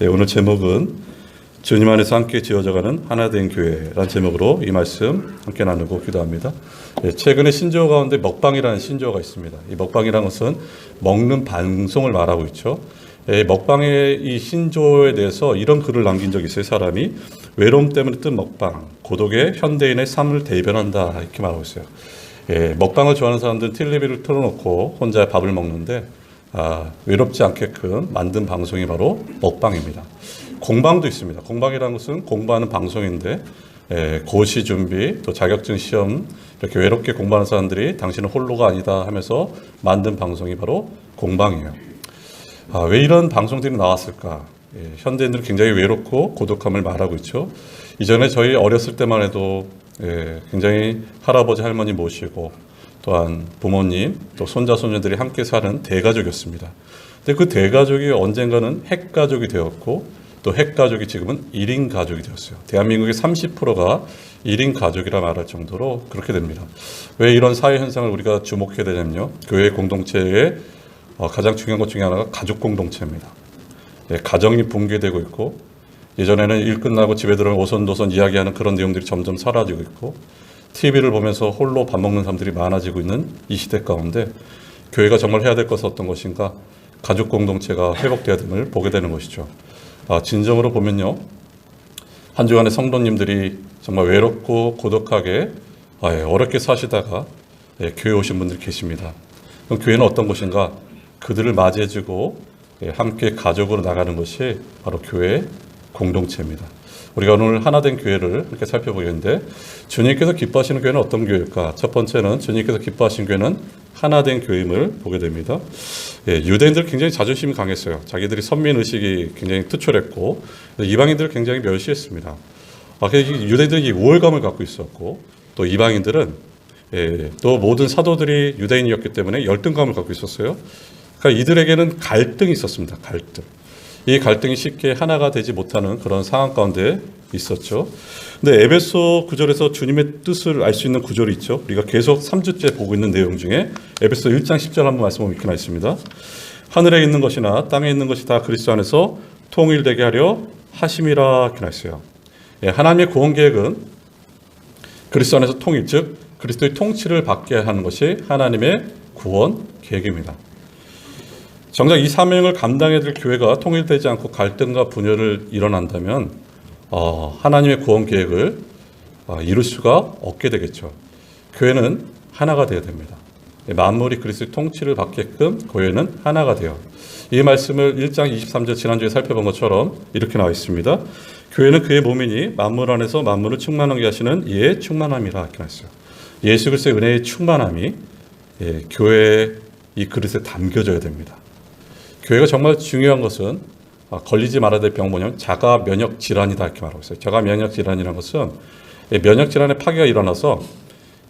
오늘 제목은 주님 안에서 함께 지어져가는 하나된 교회라는 제목으로 이 말씀 함께 나누고 기도합니다. 최근에 신조어 가운데 먹방이라는 신조어가 있습니다. 이 먹방이라는 것은 먹는 방송을 말하고 있죠. 먹방의 이 신조어에 대해서 이런 글을 남긴 적이 있어요. 사람이 외로움 때문에 뜬 먹방, 고독의 현대인의 삶을 대변한다 이렇게 말하고 있어요. 먹방을 좋아하는 사람들은 텔레비를 틀어놓고 혼자 밥을 먹는데 외롭지 않게끔 만든 방송이 바로 먹방입니다. 공방도 있습니다. 공방이라는 것은 공부하는 방송인데 고시 준비, 또 자격증 시험 이렇게 외롭게 공부하는 사람들이 당신은 홀로가 아니다 하면서 만든 방송이 바로 공방이에요. 왜 이런 방송들이 나왔을까? 현대인들은 굉장히 외롭고 고독함을 말하고 있죠. 이전에 저희 어렸을 때만 해도 굉장히 할아버지 할머니 모시고 또한 부모님 또 손자 손녀들이 함께 사는 대가족이었습니다. 근데 그 대가족이 언젠가는 핵가족이 되었고 또 핵가족이 지금은 1인 가족이 되었어요. 대한민국의 30%가 1인 가족이라 말할 정도로 그렇게 됩니다. 왜 이런 사회 현상을 우리가 주목해야 되냐면요. 교회 공동체의 가장 중요한 것 중에 하나가 가족 공동체입니다. 가정이 붕괴되고 있고 예전에는 일 끝나고 집에 들어오면 오손도손 이야기하는 그런 내용들이 점점 사라지고 있고 TV를 보면서 홀로 밥 먹는 사람들이 많아지고 있는 이 시대 가운데 교회가 정말 해야 될 것은 어떤 것인가? 가족 공동체가 회복돼야 됨을 보게 되는 것이죠. 진정으로 보면요. 한 주간의 성도님들이 정말 외롭고 고독하게 어렵게 사시다가 교회 오신 분들이 계십니다. 그럼 교회는 어떤 곳인가? 그들을 맞이해주고 함께 가족으로 나가는 것이 바로 교회의 공동체입니다. 우리가 오늘 하나된 교회를 이렇게 살펴보겠는데 주님께서 기뻐하시는 교회는 어떤 교회일까? 첫 번째는 주님께서 기뻐하시는 교회는 하나된 교회임을 보게 됩니다. 유대인들 굉장히 자존심이 강했어요. 자기들이 선민의식이 굉장히 투철했고 이방인들을 굉장히 멸시했습니다. 유대인들이 우월감을 갖고 있었고 또 이방인들은 또 모든 사도들이 유대인이었기 때문에 열등감을 갖고 있었어요. 그러니까 이들에게는 갈등이 있었습니다. 갈등. 이 갈등이 쉽게 하나가 되지 못하는 그런 상황 가운데 있었죠. 근데 에베소 9절에서 주님의 뜻을 알 수 있는 구절이 있죠. 우리가 계속 3주째 보고 있는 내용 중에 에베소 1장 10절 한번 말씀 보면 이렇게 나와 있습니다. 하늘에 있는 것이나 땅에 있는 것이 다 그리스도 안에서 통일되게 하려 하심이라 이렇게 나와 있어요. 하나님의 구원 계획은 그리스도 안에서 통일, 즉 그리스도의 통치를 받게 하는 것이 하나님의 구원 계획입니다. 정작 이 사명을 감당해야 될 교회가 통일되지 않고 갈등과 분열을 일어난다면 하나님의 구원 계획을 이룰 수가 없게 되겠죠. 교회는 하나가 되어야 됩니다. 만물이 그리스도의 통치를 받게끔 교회는 하나가 돼요. 이 말씀을 1장 23절 지난주에 살펴본 것처럼 이렇게 나와 있습니다. 교회는 그의 몸이니 만물 안에서 만물을 충만하게 하시는 이의 충만함이라 이렇게 나와 있어요. 예수 그리스도의 은혜의 충만함이 교회의 이 그릇에 담겨져야 됩니다. 교회가 정말 중요한 것은 걸리지 말아야 될 병은 뭐냐면 자가 면역 질환이다 이렇게 말하고 있어요. 자가 면역 질환이라는 것은 면역 질환의 파괴가 일어나서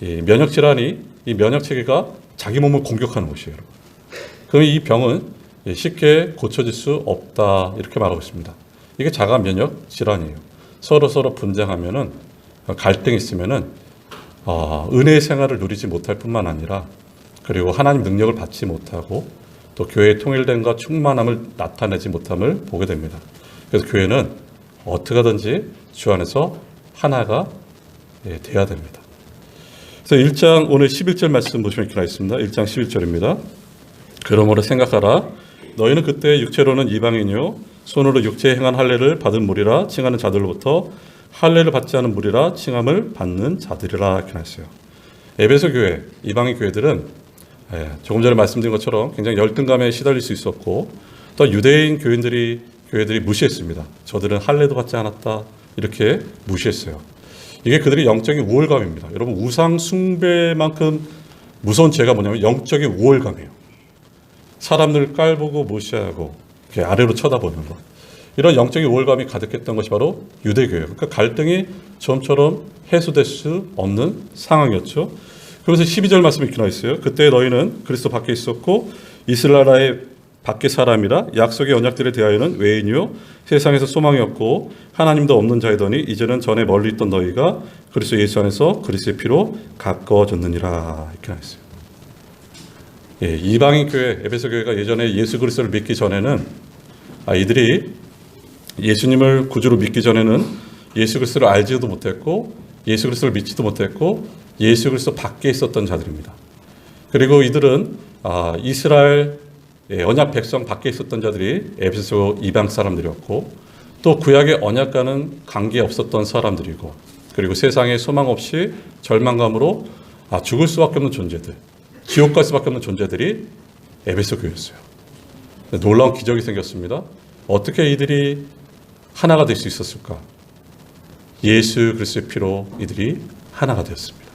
이 면역 질환이 이 면역 체계가 자기 몸을 공격하는 것이에요. 그럼 이 병은 쉽게 고쳐질 수 없다 이렇게 말하고 있습니다. 이게 자가 면역 질환이에요. 서로 분쟁하면은 갈등이 있으면은 은혜의 생활을 누리지 못할 뿐만 아니라 그리고 하나님 능력을 받지 못하고 또 교회의 통일됨과 충만함을 나타내지 못함을 보게 됩니다. 그래서 교회는 어떻게 하든지 주 안에서 하나가 돼야 됩니다. 그래서 1장 오늘 11절 말씀 보시면 이렇게 나와 있습니다. 1장 11절입니다. 그러므로 생각하라. 너희는 그때 육체로는 이방인이요 손으로 육체에 행한 할례를 받은 무리라 칭하는 자들로부터 할례를 받지 않은 무리라 칭함을 받는 자들이라 이렇게 나와 있어요. 에베소 교회, 이방인 교회들은 조금 전에 말씀드린 것처럼 굉장히 열등감에 시달릴 수 있었고 또 유대인 교회들이 무시했습니다. 저들은 할례도 받지 않았다 이렇게 무시했어요. 이게 그들의 영적인 우월감입니다. 여러분 우상 숭배만큼 무서운 죄가 뭐냐면 영적인 우월감이에요. 사람들을 깔보고 무시하고 이렇게 아래로 쳐다보는 것. 이런 영적인 우월감이 가득했던 것이 바로 유대교회예요. 그러니까 갈등이 좀처럼 해소될 수 없는 상황이었죠. 그래서 12절 말씀이 이렇게 나와 있어요. 그때 너희는 그리스도 밖에 있었고 이스라엘 나라의 밖의 사람이라 약속의 언약들에 대하여는 외인이요 세상에서 소망이 없고 하나님도 없는 자이더니 이제는 전에 멀리 있던 너희가 그리스도 예수 안에서 그리스도의 피로 가까워졌느니라 이렇게 나와 있어요. 이방인 교회 에베소 교회가 예전에 예수 그리스도를 믿기 전에는 이들이 예수님을 구주로 믿기 전에는 예수 그리스도를 알지도 못했고 예수 그리스도를 믿지도 못했고 예수 그리스도 밖에 있었던 자들입니다. 그리고 이들은 이스라엘 언약 백성 밖에 있었던 자들이 에베소 이방 사람들이었고 또 구약의 언약과는 관계 없었던 사람들이고 그리고 세상에 소망 없이 절망감으로 죽을 수밖에 없는 존재들, 지옥 갈 수밖에 없는 존재들이 에베소 교회였어요. 놀라운 기적이 생겼습니다. 어떻게 이들이 하나가 될 수 있었을까? 예수 그리스도의 피로 이들이 하나가 되었습니다.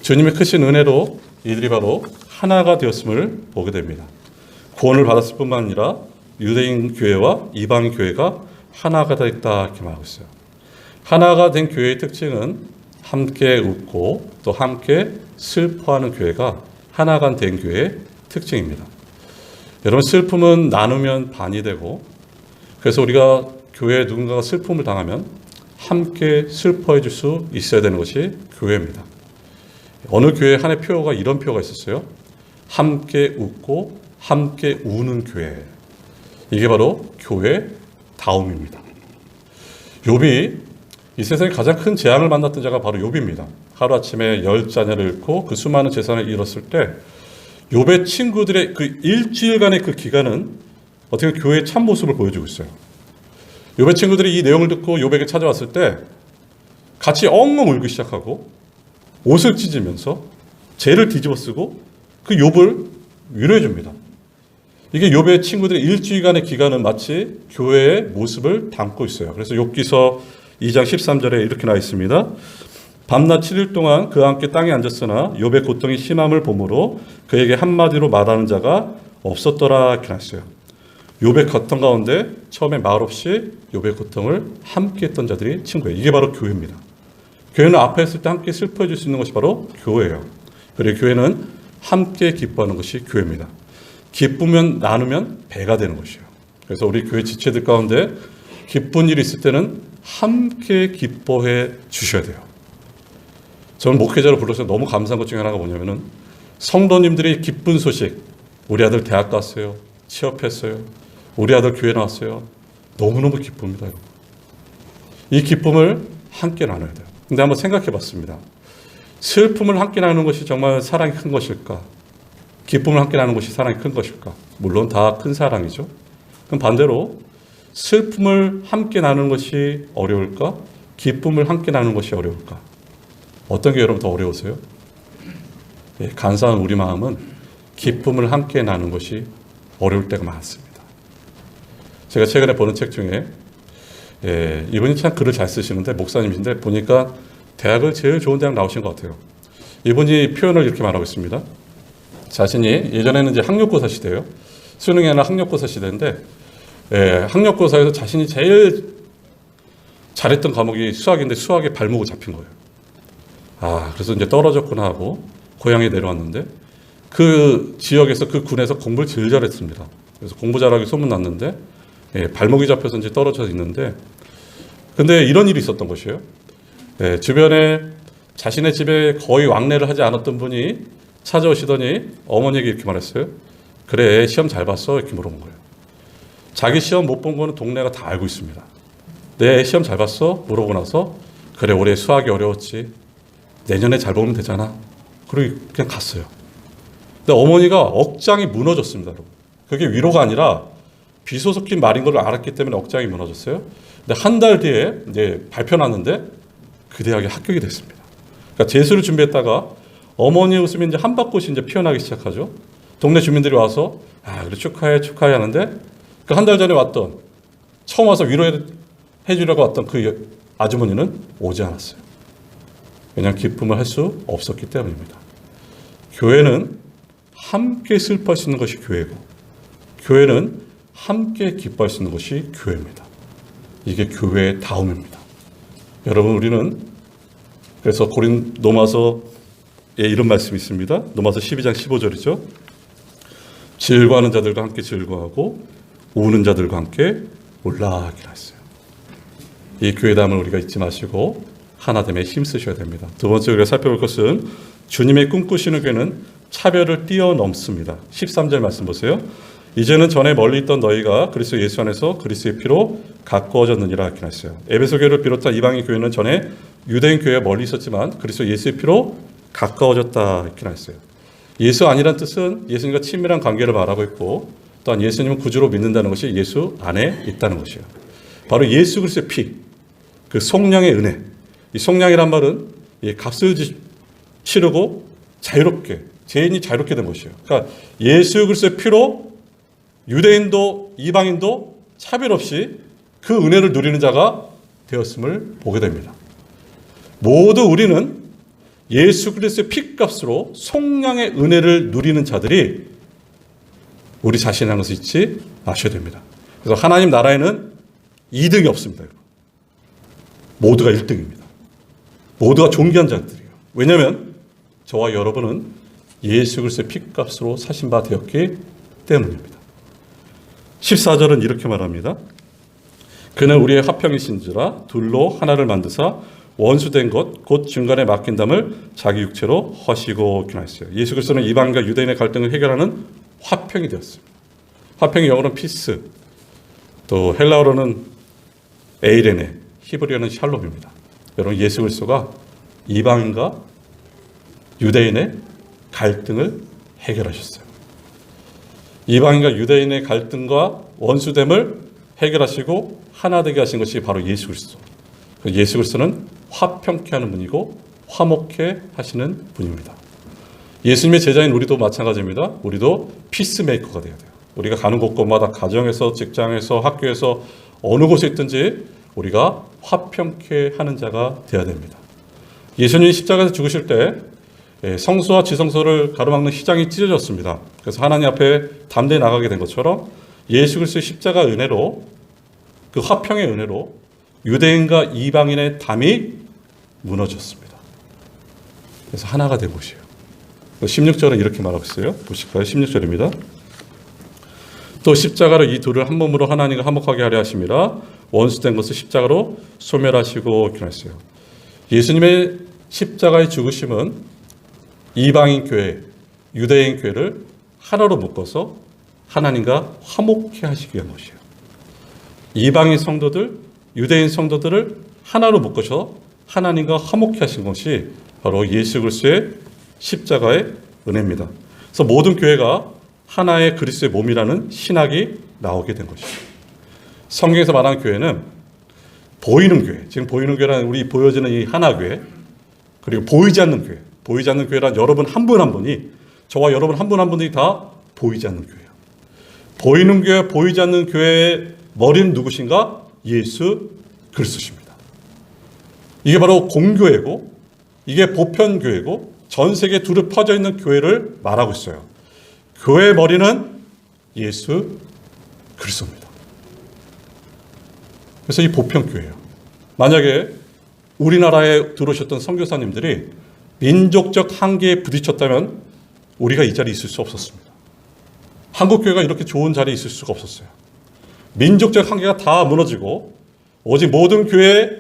주님의 크신 은혜로 이들이 바로 하나가 되었음을 보게 됩니다. 구원을 받았을 뿐만 아니라 유대인 교회와 이방 교회가 하나가 됐다 이렇게 말하고 있어요. 하나가 된 교회의 특징은 함께 웃고 또 함께 슬퍼하는 교회가 하나가 된 교회의 특징입니다. 여러분, 슬픔은 나누면 반이 되고 그래서 우리가 교회에 누군가가 슬픔을 당하면 함께 슬퍼해 줄 수 있어야 되는 것이 교회입니다. 어느 교회 한해 표어가 이런 표어가 있었어요. 함께 웃고 함께 우는 교회. 이게 바로 교회 다움입니다. 욥이 이 세상에 가장 큰 재앙을 만났던 자가 바로 욥입니다. 하루아침에 10자녀를 잃고 그 수많은 재산을 잃었을 때 욥의 친구들의 그 일주일간의 그 기간은 어떻게 교회의 참모습을 보여주고 있어요. 욥의 친구들이 이 내용을 듣고 욥에게 찾아왔을 때 같이 엉엉 울기 시작하고 옷을 찢으면서 죄를 뒤집어 쓰고 그 욥을 위로해 줍니다. 이게 욥의 친구들의 일주일간의 기간은 마치 교회의 모습을 담고 있어요. 그래서 욥기서 2장 13절에 이렇게 나와 있습니다. 밤낮 7일 동안 그와 함께 땅에 앉았으나 욥의 고통이 심함을 보므로 그에게 한마디로 말하는 자가 없었더라 이렇게 나왔어요. 욥의 고통 가운데 처음에 말 없이 욥의 고통을 함께 했던 자들이 친구예요. 이게 바로 교회입니다. 교회는 앞에 있을 때 함께 슬퍼해 줄 수 있는 것이 바로 교회예요. 그리고 교회는 함께 기뻐하는 것이 교회입니다. 기쁘면 나누면 배가 되는 것이에요. 그래서 우리 교회 지체들 가운데 기쁜 일이 있을 때는 함께 기뻐해 주셔야 돼요. 저는 목회자로 불러서 너무 감사한 것 중에 하나가 뭐냐면은 성도님들이 기쁜 소식, 우리 아들 대학 갔어요, 취업했어요, 우리 아들 교회 나왔어요. 너무너무 기쁩니다. 이 기쁨을 함께 나눠야 돼요. 근데 한번 생각해 봤습니다. 슬픔을 함께 나누는 것이 정말 사랑이 큰 것일까? 기쁨을 함께 나누는 것이 사랑이 큰 것일까? 물론 다 큰 사랑이죠. 그럼 반대로 슬픔을 함께 나누는 것이 어려울까? 기쁨을 함께 나누는 것이 어려울까? 어떤 게 여러분 더 어려우세요? 간사한 우리 마음은 기쁨을 함께 나누는 것이 어려울 때가 많습니다. 제가 최근에 보는 책 중에 이분이 참 글을 잘 쓰시는데 목사님이신데 보니까 대학을 제일 좋은 대학 나오신 것 같아요. 이분이 표현을 이렇게 말하고 있습니다. 자신이 예전에는 이제 학력고사 시대예요. 수능이 아니라 학력고사 시대인데 학력고사에서 자신이 제일 잘했던 과목이 수학인데 수학에 발목을 잡힌 거예요. 그래서 이제 떨어졌구나 하고 고향에 내려왔는데 그 지역에서 그 군에서 공부를 제일 잘했습니다. 그래서 공부 잘하기 소문났는데 발목이 잡혀서 이제 떨어져 있는데 근데 이런 일이 있었던 것이에요. 주변에 자신의 집에 거의 왕래를 하지 않았던 분이 찾아오시더니 어머니에게 이렇게 말했어요. 그래, 시험 잘 봤어? 이렇게 물어본 거예요. 자기 시험 못 본 거는 동네가 다 알고 있습니다. 내 시험 잘 봤어? 물어보고 나서 그래, 올해 수학이 어려웠지. 내년에 잘 보면 되잖아. 그리고 그냥 갔어요. 근데 어머니가 억장이 무너졌습니다. 여러분. 그게 위로가 아니라 비소 섞인 말인 걸 알았기 때문에 억장이 무너졌어요. 근데 한 달 뒤에 이제 발표 났는데 그 대학에 합격이 됐습니다. 그러니까 재수를 준비했다가 어머니의 웃음이 이제 한밭꽃이 이제 피어나기 시작하죠. 동네 주민들이 와서 그래 축하해 하는데 그 한 달 전에 왔던 처음 와서 위로해 주려고 왔던 그 아주머니는 오지 않았어요. 그냥 기쁨을 할 수 없었기 때문입니다. 교회는 함께 슬퍼할 수 있는 것이 교회고 교회는 함께 기뻐할 수 있는 것이 교회입니다. 이게 교회의 다움입니다. 여러분, 우리는 그래서 고린도마서에 이런 말씀이 있습니다. 로마서 12장 15절이죠. 즐거워하는 자들과 함께 즐거워하고 우는 자들과 함께 울라기라 했어요. 이 교회담을 우리가 잊지 마시고 하나됨에 힘쓰셔야 됩니다. 두 번째 우리가 살펴볼 것은 주님의 꿈꾸시는 교회는 차별을 뛰어넘습니다. 13절 말씀 보세요. 이제는 전에 멀리 있던 너희가 그리스도 예수 안에서 그리스도의 피로 가까워졌느니라 이렇게 했어요. 에베소 교회를 비롯한 이방인 교회는 전에 유대인 교회와 멀리 있었지만 그리스도 예수의 피로 가까워졌다 이렇게 했어요. 예수 아니란 뜻은 예수님과 친밀한 관계를 말하고 있고 또한 예수님을 구주로 믿는다는 것이 예수 안에 있다는 것이에요. 바로 예수 그리스도의 피, 그 속량의 은혜. 이 속량이란 말은 값을 치르고 자유롭게, 죄인이 자유롭게 된 것이에요. 그러니까 예수 그리스도의 피로 유대인도 이방인도 차별 없이 그 은혜를 누리는 자가 되었음을 보게 됩니다. 모두 우리는 예수 그리스도의 피값으로 속량의 은혜를 누리는 자들이 우리 자신이라는 것을 잊지 마셔야 됩니다. 그래서 하나님 나라에는 2등이 없습니다. 모두가 1등입니다. 모두가 존귀한 자들이에요. 왜냐하면 저와 여러분은 예수 그리스도의 피값으로 사신 바 되었기 때문입니다. 14절은 이렇게 말합니다. 그는 우리의 화평이신지라 둘로 하나를 만드사 원수된 것 곧 중간에 맡긴 담을 자기 육체로 허시고 기나했어요. 예수 그리스도는 이방인과 유대인의 갈등을 해결하는 화평이 되었습니다. 화평이 영어로는 피스, 또 헬라어로는 에이레네, 히브리어는 샬롬입니다. 여러분 예수 그리스도가 이방인과 유대인의 갈등을 해결하셨어요. 이방인과 유대인의 갈등과 원수됨을 해결하시고 하나 되게 하신 것이 바로 예수 그리스도. 예수 그리스도는 화평케 하는 분이고 화목케 하시는 분입니다. 예수님의 제자인 우리도 마찬가지입니다. 우리도 피스메이커가 되어야 돼요. 우리가 가는 곳곳마다 가정에서 직장에서 학교에서 어느 곳에 있든지 우리가 화평케 하는 자가 되어야 됩니다. 예수님이 십자가에서 죽으실 때 성소와 지성소를 가로막는 휘장이 찢어졌습니다. 그래서 하나님 앞에 담대히 나가게 된 것처럼 예수 그리스도의 십자가 은혜로 그 화평의 은혜로 유대인과 이방인의 담이 무너졌습니다. 그래서 하나가 된 것이에요. 16절은 이렇게 말하고 있어요. 보실까요? 16절입니다. 또 십자가로 이 둘을 한 몸으로 하나님과 화목하게 하려 하심이라 원수된 것을 십자가로 소멸하시고 이렇게 했어요. 예수님의 십자가의 죽으심은 이방인 교회, 유대인 교회를 하나로 묶어서 하나님과 화목케 하시기 위한 것이에요. 이방인 성도들, 유대인 성도들을 하나로 묶어서 하나님과 화목케 하신 것이 바로 예수 그리스도의 십자가의 은혜입니다. 그래서 모든 교회가 하나의 그리스도의 몸이라는 신학이 나오게 된 것이죠. 성경에서 말하는 교회는 보이는 교회, 지금 보이는 교회라는 우리 보여지는 이 하나교회, 그리고 보이지 않는 교회, 보이지 않는 교회란 여러분 한 분 한 분이, 저와 여러분 한 분 한 분이 다 보이지 않는 교회예요. 보이는 교회, 보이지 않는 교회의 머리는 누구신가? 예수 그리스도십니다. 이게 바로 공교회고 이게 보편교회고 전 세계에 두루 퍼져 있는 교회를 말하고 있어요. 교회의 머리는 예수 그리스도입니다. 그래서 이 보편교회예요. 만약에 우리나라에 들어오셨던 선교사님들이 민족적 한계에 부딪혔다면 우리가 이 자리에 있을 수 없었습니다. 한국교회가 이렇게 좋은 자리에 있을 수가 없었어요. 민족적 한계가 다 무너지고 오직 모든 교회의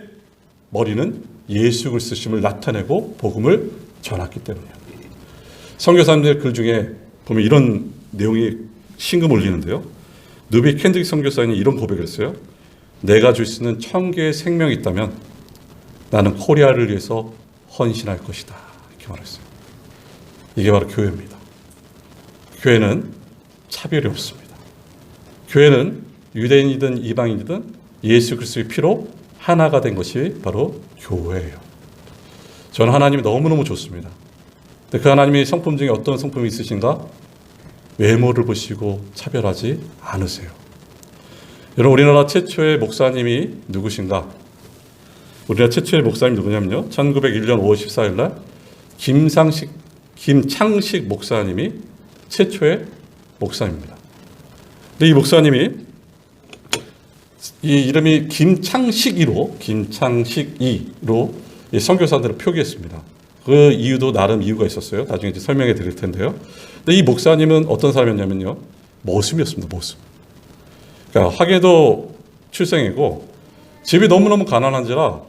머리는 예수 그리스도심을 나타내고 복음을 전했기 때문이에요. 선교사님들 글 중에 보면 이런 내용이 신금 울리는데요. 누비 캔드릭 선교사님이 이런 고백을 했어요. 내가 줄 수 있는 1000개의 생명이 있다면 나는 코리아를 위해서 헌신할 것이다. 이렇게 말했어요. 이게 바로 교회입니다. 교회는 차별이 없습니다. 교회는 유대인이든 이방인이든 예수 그리스도의 피로 하나가 된 것이 바로 교회예요. 저는 하나님이 너무너무 좋습니다. 근데 그 하나님의 성품 중에 어떤 성품이 있으신가? 외모를 보시고 차별하지 않으세요. 여러분 우리나라 최초의 목사님이 누구신가? 우리나라 최초의 목사님이 누구냐면요. 1901년 5월 14일 날 김창식 목사님이 최초의 목사입니다. 근데 이 목사님이 이 이름이 김창식이로 선교사들을 표기했습니다. 그 이유도 나름 이유가 있었어요. 나중에 이제 설명해 드릴 텐데요. 근데 이 목사님은 어떤 사람이었냐면요. 모습이었습니다. 모습. 그러니까 하계도 출생이고 집이 너무너무 가난한지라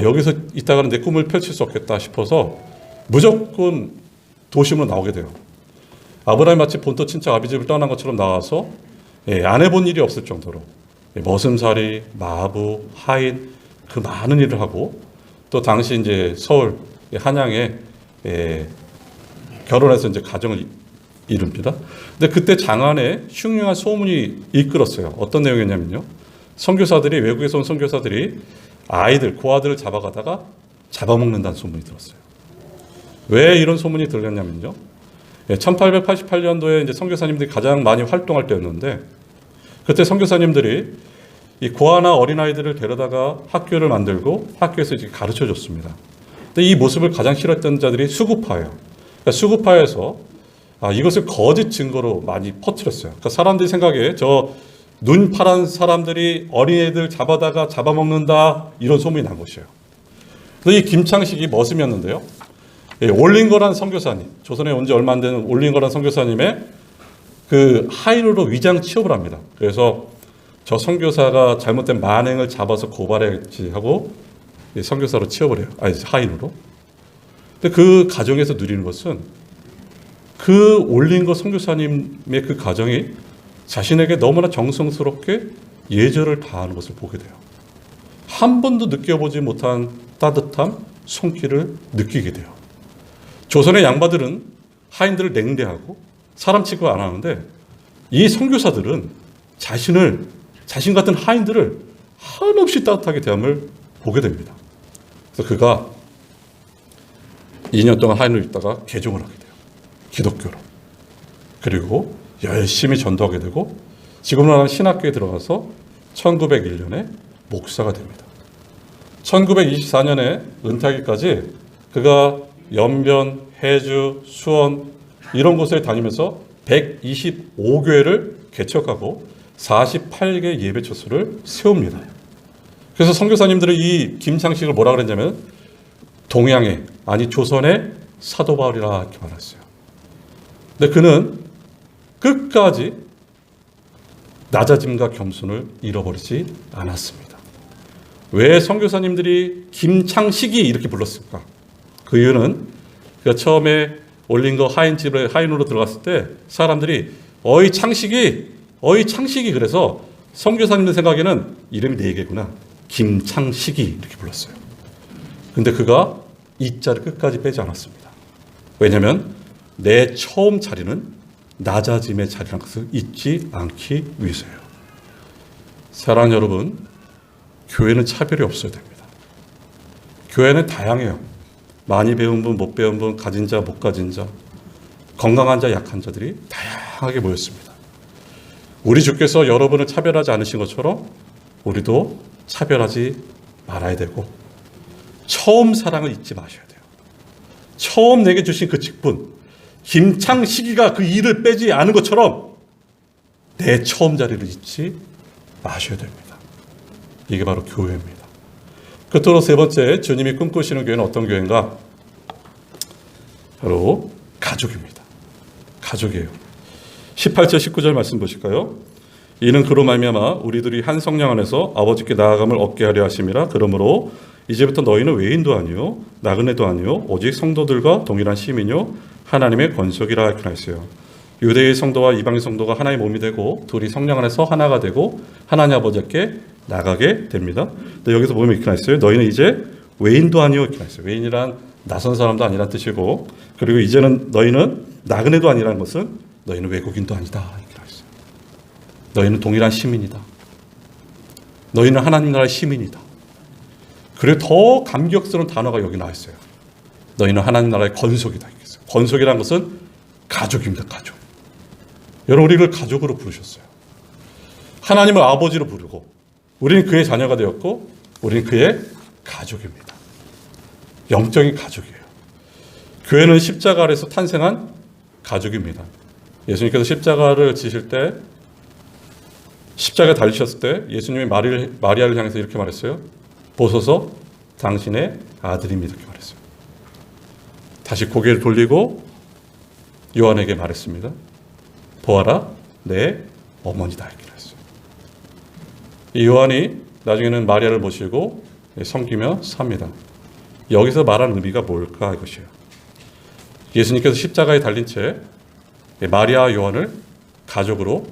여기서 있다가는 내 꿈을 펼칠 수 없겠다 싶어서 무조건 도심으로 나오게 돼요. 아브라함이 마치 본토 친척 아비집을 떠난 것처럼 나와서 안 해본 일이 없을 정도로 머슴살이, 마부, 하인 그 많은 일을 하고 또 당시 이제 서울 한양에 결혼해서 이제 가정을 이룹니다. 근데 그때 장안에 흉흉한 소문이 이끌었어요. 어떤 내용이었냐면요. 선교사들이 외국에서 온 선교사들이 아이들 고아들을 잡아가다가 잡아먹는다는 소문이 들었어요. 왜 이런 소문이 들렸냐면요. 1888년도에 이제 선교사님들이 가장 많이 활동할 때였는데 그때 선교사님들이 이 고아나 어린아이들을 데려다가 학교를 만들고 학교에서 이제 가르쳐 줬습니다. 근데 이 모습을 가장 싫어했던 자들이 수구파예요. 그러니까 수구파에서 이것을 거짓 증거로 많이 퍼뜨렸어요. 그러니까 사람들이 생각에 저 눈 파란 사람들이 어린애들 잡아다가 잡아먹는다 이런 소문이 난 것이에요. 그래서 이 김창식이 머슴이었는데요. 올린거란 선교사님, 조선에 온 지 얼마 안 되는 올린거란 선교사님의 그 하인으로 위장 취업을 합니다. 그래서 저 선교사가 잘못된 만행을 잡아서 고발했지 하고 선교사로 취업을 해요. 하인으로. 근데 그 가정에서 누리는 것은 그 올린거 선교사님의 그 가정이 자신에게 너무나 정성스럽게 예절을 다하는 것을 보게 돼요. 한 번도 느껴보지 못한 따뜻함, 손길을 느끼게 돼요. 조선의 양반들은 하인들을 냉대하고 사람 취급 안 하는데 이 선교사들은 자신 같은 하인들을 한없이 따뜻하게 대함을 보게 됩니다. 그래서 그가 2년 동안 하인을 있다가 개종을 하게 돼요. 기독교로. 그리고 열심히 전도하게 되고 지금은 하는 신학교에 들어가서 1901년에 목사가 됩니다. 1924년에 은퇴하기까지 그가 연변, 해주, 수원 이런 곳에 다니면서 125교회를 개척하고 48개 예배처소를 세웁니다. 그래서 선교사님들은 이 김창식을 뭐라 그랬냐면 동양의 조선의 사도 바울이라 이렇게 말했어요. 근데 그는 끝까지 낮아짐과 겸손을 잃어버리지 않았습니다. 왜 선교사님들이 김창식이 이렇게 불렀을까? 그 이유는 그가 처음에 올린거 하인집에 하인으로 들어갔을 때 사람들이 어이 창식이 그래서 선교사님들 생각에는 이름이 4개구나. 김창식이 이렇게 불렀어요. 근데 그가 이 자를 끝까지 빼지 않았습니다. 왜냐하면 내 처음 자리는 낮아짐의 자리라는 것을 잊지 않기 위해서예요. 사랑하는 여러분, 교회는 차별이 없어야 됩니다. 교회는 다양해요. 많이 배운 분, 못 배운 분, 가진 자, 못 가진 자, 건강한 자, 약한 자들이 다양하게 모였습니다. 우리 주께서 여러분을 차별하지 않으신 것처럼 우리도 차별하지 말아야 되고 처음 사랑을 잊지 마셔야 돼요. 처음 내게 주신 그 직분, 김창식이가 그 일을 빼지 않은 것처럼 내 처음 자리를 잊지 마셔야 됩니다. 이게 바로 교회입니다. 끝으로 세 번째, 주님이 꿈꾸시는 교회는 어떤 교회인가? 바로 가족입니다. 가족이에요. 18절 19절 말씀 보실까요? 이는 그로 말미암아 우리들이 한 성령 안에서 아버지께 나아감을 얻게 하려 하심이라. 그러므로 이제부터 너희는 외인도 아니요 나그네도 아니요 오직 성도들과 동일한 시민요 하나님의 권속이라 이렇게 나있어요. 유대의 성도와 이방의 성도가 하나의 몸이 되고 둘이 성령 안에서 하나가 되고 하나님 아버지께 나가게 됩니다. 근데 여기서 보면 이렇게 나있어요. 너희는 이제 외인도 아니요 이렇게 나있어요. 외인이란 낯선 사람도 아니란 뜻이고, 그리고 이제는 너희는 나그네도 아니라는 것은 너희는 외국인도 아니다 이렇게 나있어요. 너희는 동일한 시민이다. 너희는 하나님 나라의 시민이다. 그리고 더 감격스러운 단어가 여기 나와 있어요. 너희는 하나님 나라의 권속이다. 권속이라는 것은 가족입니다. 가족. 여러분, 우리를 가족으로 부르셨어요. 하나님을 아버지로 부르고 우리는 그의 자녀가 되었고 우리는 그의 가족입니다. 영적인 가족이에요. 교회는 십자가 아래서 탄생한 가족입니다. 예수님께서 십자가를 지실 때, 십자가에 달리셨을 때 예수님이 마리아를 향해서 이렇게 말했어요. 보소서 당신의 아들입니다. 이렇게 말했어요. 다시 고개를 돌리고 요한에게 말했습니다. 보아라, 내 어머니다. 이렇게 말했어요. 이 요한이 나중에는 마리아를 모시고 섬기며 삽니다. 여기서 말하는 의미가 뭘까 이것이에요. 예수님께서 십자가에 달린 채 마리아 요한을 가족으로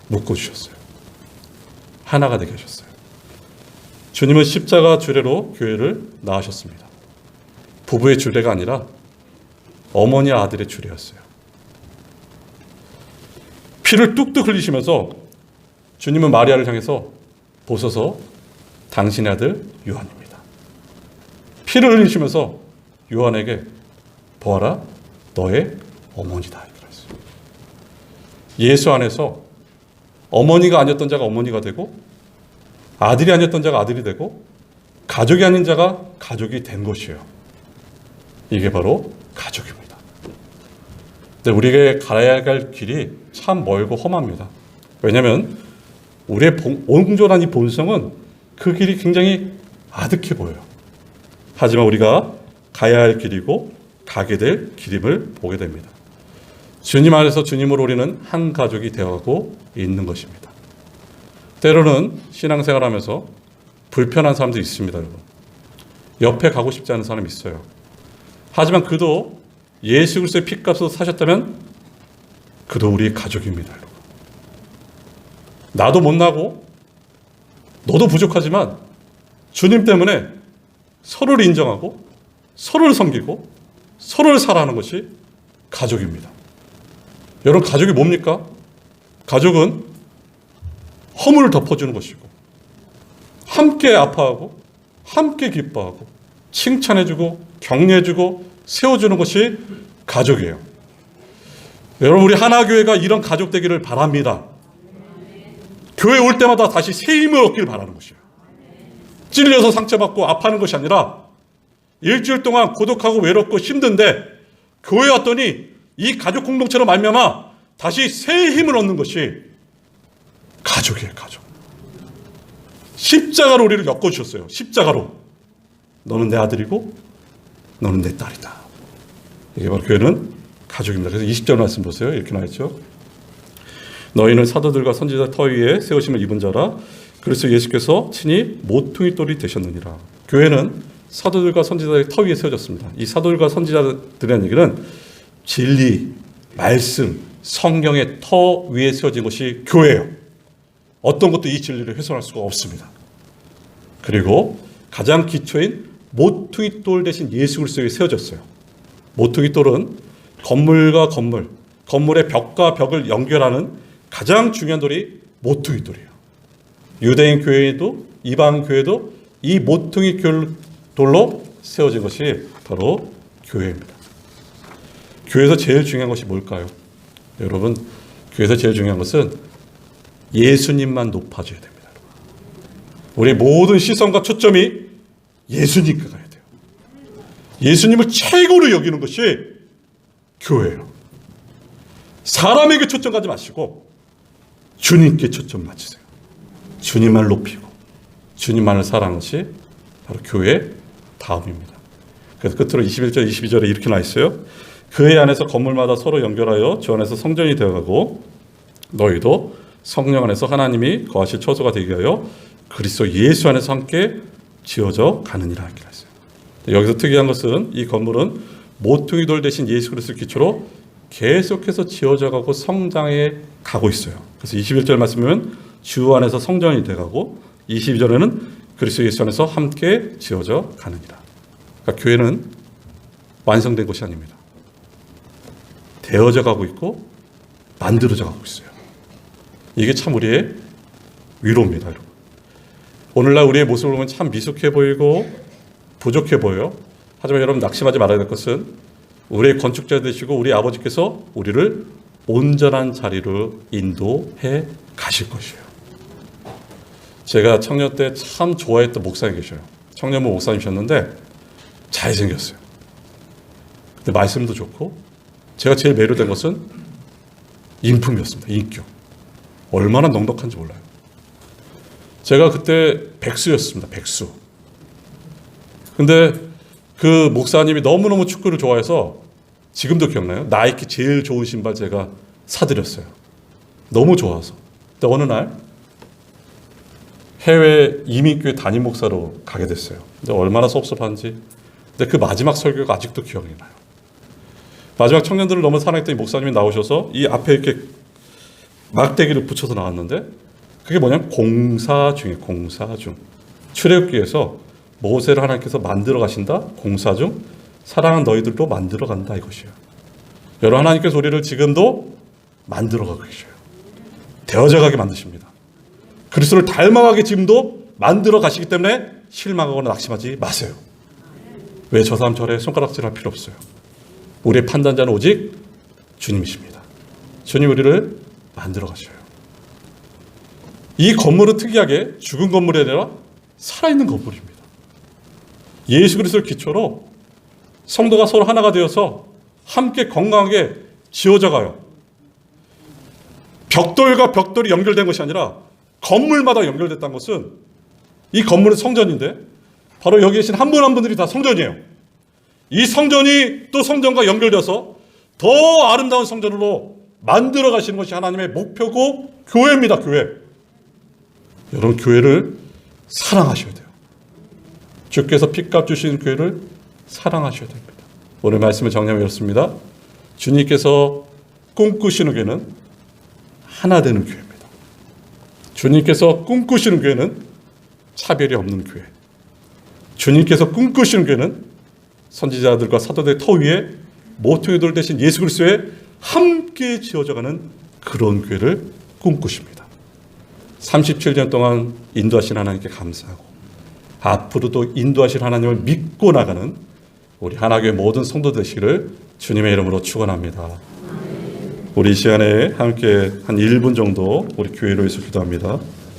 묶어주셨어요. 하나가 되게 하셨어요. 주님은 십자가 주례로 교회를 낳으셨습니다. 부부의 주례가 아니라 어머니 아들의 주례였어요. 피를 뚝뚝 흘리시면서 주님은 마리아를 향해서 보소서 당신의 아들 요한입니다. 피를 흘리시면서 요한에게 보아라 너의 어머니다. 예수 안에서 어머니가 아니었던 자가 어머니가 되고 아들이 아니었던 자가 아들이 되고 가족이 아닌 자가 가족이 된 것이에요. 이게 바로 가족입니다. 근데 우리에게 가야 할 길이 참 멀고 험합니다. 왜냐하면 우리의 온전한 이 본성은 그 길이 굉장히 아득해 보여요. 하지만 우리가 가야 할 길이고 가게 될 길임을 보게 됩니다. 주님 안에서 주님으로 우리는 한 가족이 되어가고 있는 것입니다. 때로는 신앙생활하면서 불편한 사람도 있습니다. 여러분. 옆에 가고 싶지 않은 사람이 있어요. 하지만 그도 예수 그리스도의 피값으로 사셨다면 그도 우리의 가족입니다. 여러분. 나도 못나고 너도 부족하지만 주님 때문에 서로를 인정하고 서로를 섬기고 서로를 사랑하는 것이 가족입니다. 여러분, 가족이 뭡니까? 가족은 허물을 덮어주는 것이고 함께 아파하고 함께 기뻐하고 칭찬해주고 격려해주고 세워주는 것이 가족이에요. 여러분, 우리 하나교회가 이런 가족 되기를 바랍니다. 교회 올 때마다 다시 새 힘을 얻기를 바라는 것이에요. 찔려서 상처받고 아파하는 것이 아니라 일주일 동안 고독하고 외롭고 힘든데 교회 왔더니 이 가족 공동체로 말미암아 다시 새 힘을 얻는 것이 가족이에요. 가족. 십자가로 우리를 엮어주셨어요. 십자가로. 너는 내 아들이고 너는 내 딸이다. 이게 바로 교회는 가족입니다. 그래서 20절 말씀 보세요. 이렇게 나와있죠. 너희는 사도들과 선지자 터 위에 세우심을 입은 자라. 그래서 예수께서 친히 모퉁이 돌이 되셨느니라. 교회는 사도들과 선지자의 터 위에 세워졌습니다. 이 사도들과 선지자들의 얘기는 진리, 말씀, 성경의 터 위에 세워진 것이 교회예요. 어떤 것도 이 진리를 훼손할 수가 없습니다. 그리고 가장 기초인 모퉁이 돌 대신 예수 그리스도에 세워졌어요. 모퉁이 돌은 건물과 건물, 건물의 벽과 벽을 연결하는 가장 중요한 돌이 모퉁이 돌이에요. 유대인 교회도 이방 교회도 이 모퉁이 돌로 세워진 것이 바로 교회입니다. 교회에서 제일 중요한 것이 뭘까요? 여러분, 교회에서 제일 중요한 것은 예수님만 높아져야 됩니다. 우리 모든 시선과 초점이 예수님께 가야 돼요. 예수님을 최고로 여기는 것이 교회예요. 사람에게 초점 가지 마시고 주님께 초점 맞추세요. 주님만을 높이고 주님만을 사랑하는 것이 바로 교회의 다음입니다. 그래서 끝으로 21절, 22절에 이렇게 나와 있어요. 그의 안에서 건물마다 서로 연결하여 주 안에서 성전이 되어가고 너희도 성령 안에서 하나님이 거하실 처소가 되게 하여 그리스도 예수 안에서 함께 지어져 가느니라 이렇게 했어요. 여기서 특이한 것은 이 건물은 모퉁이 돌 대신 예수 그리스도를 기초로 계속해서 지어져 가고 성장해 가고 있어요. 그래서 21절 말씀은 주 안에서 성전이 되어가고 22절에는 그리스도 예수 안에서 함께 지어져 가느니라. 그러니까 교회는 완성된 것이 아닙니다. 되어져 가고 있고 만들어져 가고 있어요. 이게 참 우리의 위로입니다. 여러분. 오늘날 우리의 모습을 보면 참 미숙해 보이고 부족해 보여요. 하지만 여러분 낙심하지 말아야 될 것은 우리의 건축자 되시고 우리 아버지께서 우리를 온전한 자리로 인도해 가실 것이에요. 제가 청년 때 참 좋아했던 목사님 계셔요. 청년부 목사님이셨는데 잘생겼어요. 근데 말씀도 좋고 제가 제일 매료된 것은 인품이었습니다. 인격. 얼마나 넉넉한지 몰라요. 제가 그때 백수였습니다. 백수. 근데 그 목사님이 너무너무 축구를 좋아해서 지금도 기억나요? 나이키 제일 좋은 신발 제가 사드렸어요. 너무 좋아서. 근데 어느 날 해외 이민교회 담임 목사로 가게 됐어요. 근데 얼마나 섭섭한지. 근데 그 마지막 설교가 아직도 기억이 나요. 마지막 청년들을 너무 사랑했더니 목사님이 나오셔서 이 앞에 이렇게 막대기를 붙여서 나왔는데 그게 뭐냐면 공사 중이에요. 공사 중. 출애굽기에서 모세를 하나님께서 만들어 가신다. 공사 중 사랑하는 너희들도 만들어 간다 이것이에요. 여러분 하나님께서 우리를 지금도 만들어 가고 계셔요. 되어져 가게 만드십니다. 그리스도를 닮아가게 지금도 만들어 가시기 때문에 실망하거나 낙심하지 마세요. 왜 저 사람 저래 손가락질할 필요 없어요. 우리의 판단자는 오직 주님이십니다. 주님 우리를 만들어 가셔요. 이 건물은 특이하게 죽은 건물이 아니라 살아있는 건물입니다. 예수 그리스도를 기초로 성도가 서로 하나가 되어서 함께 건강하게 지어져 가요. 벽돌과 벽돌이 연결된 것이 아니라 건물마다 연결됐다는 것은 이 건물은 성전인데 바로 여기 계신 한 분 한 분들이 다 성전이에요. 이 성전이 또 성전과 연결돼서 더 아름다운 성전으로 만들어 가시는 것이 하나님의 목표고 교회입니다. 교회. 여러분 교회를 사랑하셔야 돼요. 주께서 핏값 주신 교회를 사랑하셔야 됩니다. 오늘 말씀을 정리하면 이렇습니다. 주님께서 꿈꾸시는 교회는 하나 되는 교회입니다. 주님께서 꿈꾸시는 교회는 차별이 없는 교회. 주님께서 꿈꾸시는 교회는 선지자들과 사도들의 터 위에 모퉁이 돌 대신 예수 그리스도에 함께 지어져가는 그런 교회를 꿈꾸십니다. 37년 동안 인도하신 하나님께 감사하고 앞으로도 인도하실 하나님을 믿고 나가는 우리 하나교회 모든 성도 되시기를 주님의 이름으로 축원합니다. 우리 이 시간에 함께 한 1분 정도 우리 교회로 위해서 기도합니다.